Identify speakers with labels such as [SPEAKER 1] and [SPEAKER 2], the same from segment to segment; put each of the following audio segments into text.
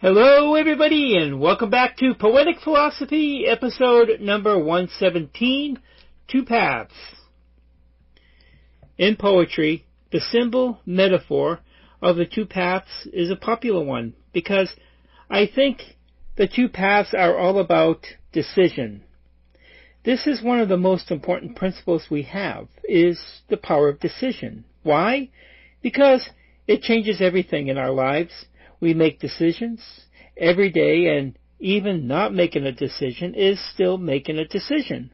[SPEAKER 1] Hello everybody and welcome back to Poetic Philosophy, episode number 117, Two Paths. In poetry, the symbol metaphor of the two paths is a popular one because I think the two paths are all about decision. This is one of the most important principles we have, is the power of decision. Why? Because it changes everything in our lives. We make decisions every day, and even not making a decision is still making a decision.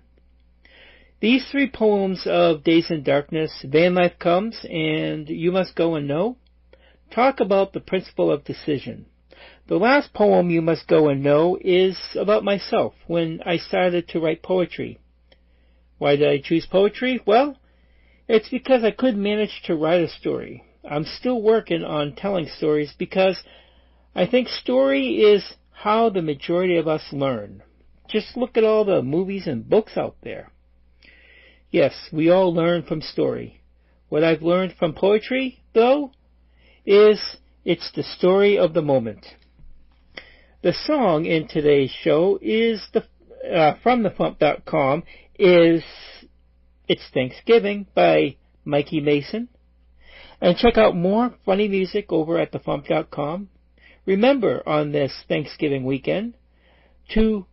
[SPEAKER 1] These three poems of Days in Darkness, Vanlife Comes, and You Must Go and Know, talk about the principle of decision. The last poem, You Must Go and Know, is about myself when I started to write poetry. Why did I choose poetry? Well, it's because I couldn't manage to write a story. I'm still working on telling stories because I think story is how the majority of us learn. Just look at all the movies and books out there. Yes, we all learn from story. What I've learned from poetry, though, is it's the story of the moment. The song in today's show is from thefump.com is It's Thanksgiving by Mikey Mason. And check out more funny music over at thefump.com. Remember on this Thanksgiving weekend to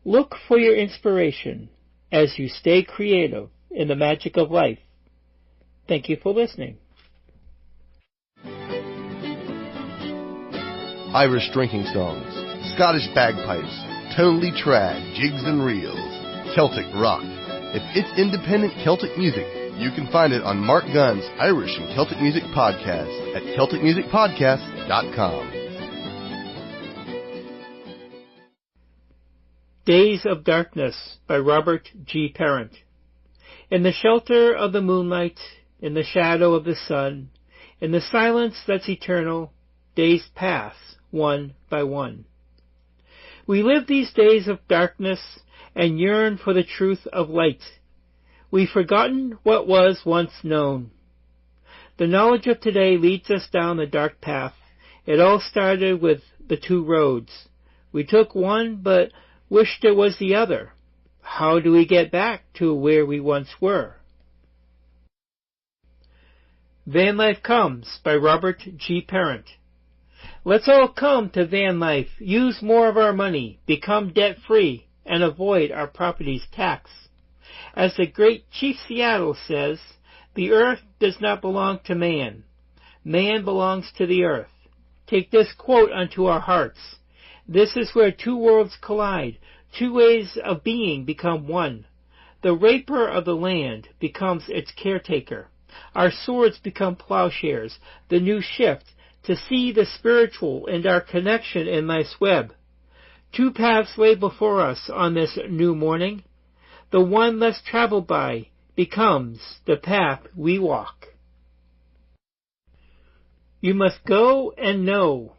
[SPEAKER 1] look for your inspiration as you stay creative in the magic of life. Thank you for listening.
[SPEAKER 2] Irish drinking songs, Scottish bagpipes, tonally trad, jigs and reels, Celtic rock. If it's independent Celtic music, you can find it on Mark Gunn's Irish and Celtic Music Podcast at CelticMusicPodcast.com.
[SPEAKER 1] Days of Darkness by Robert G. Parent. In the shelter of the moonlight, in the shadow of the sun, in the silence that's eternal, days pass one by one. We live these days of darkness and yearn for the truth of light. We've forgotten what was once known. The knowledge of today leads us down the dark path. It all started with the two roads. We took one, but wished it was the other. How do we get back to where we once were? Vanlife Comes by Robert G. Parent. Let's all come to van life, use more of our money, become debt-free, and avoid our property's tax. As the great Chief Seattle says, the earth does not belong to man. Man belongs to the earth. Take this quote unto our hearts. This is where two worlds collide. Two ways of being become one. The raper of the land becomes its caretaker. Our swords become plowshares. The new shift to see the spiritual and our connection in life's web. Two paths lay before us on this new morning. The one less traveled by becomes the path we walk. You Must Go and Know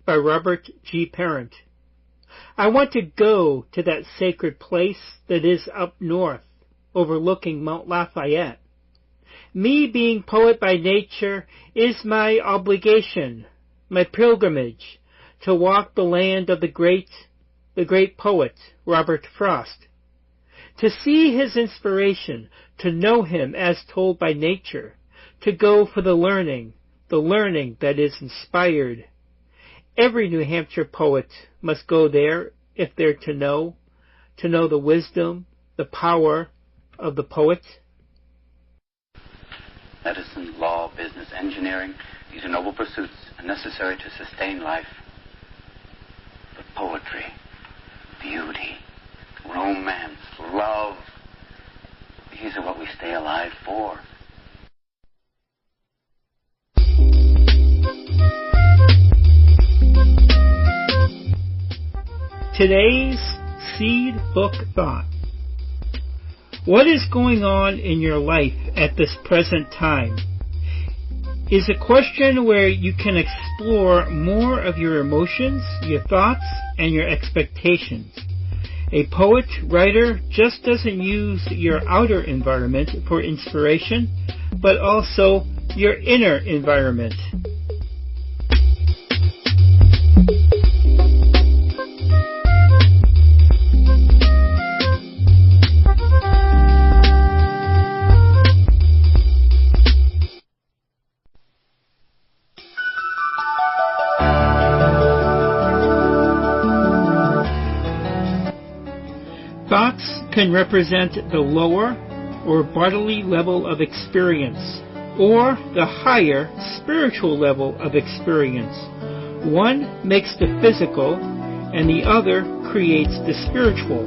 [SPEAKER 1] by Robert G. Parent. I want to go to that sacred place that is up north, overlooking Mount Lafayette. Me being poet by nature is my obligation, my pilgrimage, to walk the land of the great poet, Robert Frost. To see his inspiration, to know him as told by nature, to go for the learning that is inspired. Every New Hampshire poet must go there if they're to know the wisdom, the power of the poet.
[SPEAKER 3] Medicine, law, business, engineering, these are noble pursuits and necessary to sustain life. But poetry, beauty, romance, love, these are what we stay alive for.
[SPEAKER 1] Today's Seed Book Thought. What is going on in your life at this present time is a question where you can explore more of your emotions, your thoughts, and your expectations. A poet, writer, just doesn't use your outer environment for inspiration, but also your inner environment. Cats can represent the lower or bodily level of experience, or the higher spiritual level of experience. One makes the physical, and the other creates the spiritual.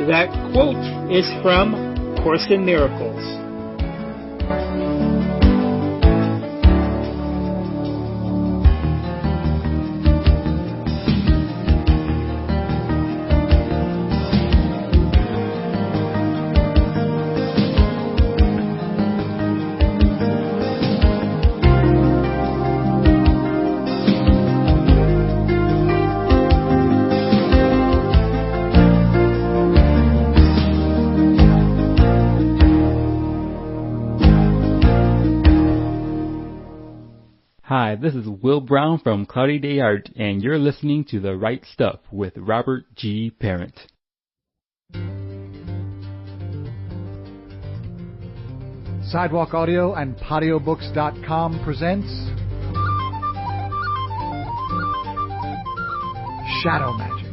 [SPEAKER 1] That quote is from Course in Miracles.
[SPEAKER 4] Hi, this is Will Brown from Cloudy Day Art, and you're listening to The Right Stuff with Robert G. Parent.
[SPEAKER 5] Sidewalk Audio and PatioBooks.com presents Shadow Magic,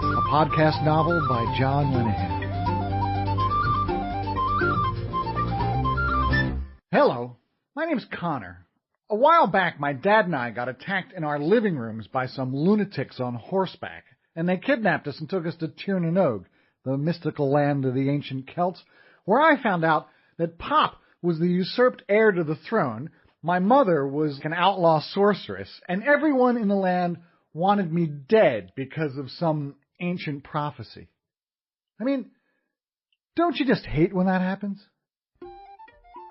[SPEAKER 5] a podcast novel by John Linehan. Hello, my name's Connor. A while back, my dad and I got attacked in our living rooms by some lunatics on horseback, and they kidnapped us and took us to Tir na Nog, the mystical land of the ancient Celts, where I found out that Pop was the usurped heir to the throne, my mother was an outlaw sorceress, and everyone in the land wanted me dead because of some ancient prophecy. I mean, don't you just hate when that happens?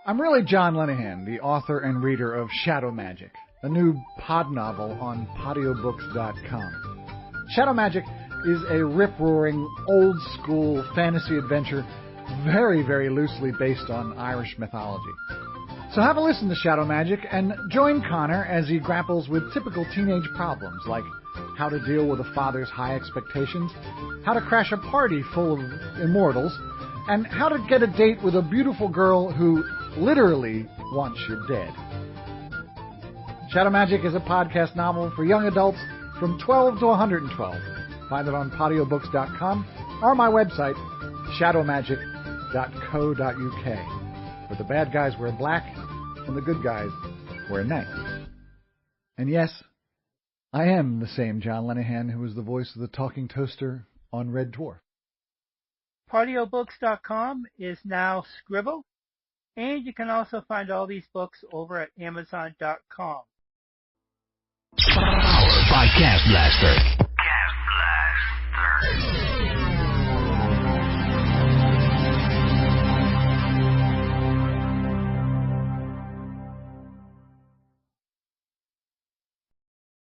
[SPEAKER 5] I'm really John Linehan, the author and reader of Shadow Magic, a new pod novel on PatioBooks.com. Shadow Magic is a rip-roaring, old-school fantasy adventure very, very loosely based on Irish mythology. So have a listen to Shadow Magic and join Connor as he grapples with typical teenage problems like how to deal with a father's high expectations, how to crash a party full of immortals, and how to get a date with a beautiful girl who literally wants you dead. Shadow Magic is a podcast novel for young adults from 12 to 112. Find it on PatioBooks.com or my website, shadowmagic.co.uk, where the bad guys wear black and the good guys wear night. And yes, I am the same John Linehan who was the voice of the talking toaster on Red Dwarf.
[SPEAKER 1] PatioBooks.com is now Scribble, and you can also find all these books over at Amazon.com.
[SPEAKER 6] Powered by Gas Blaster.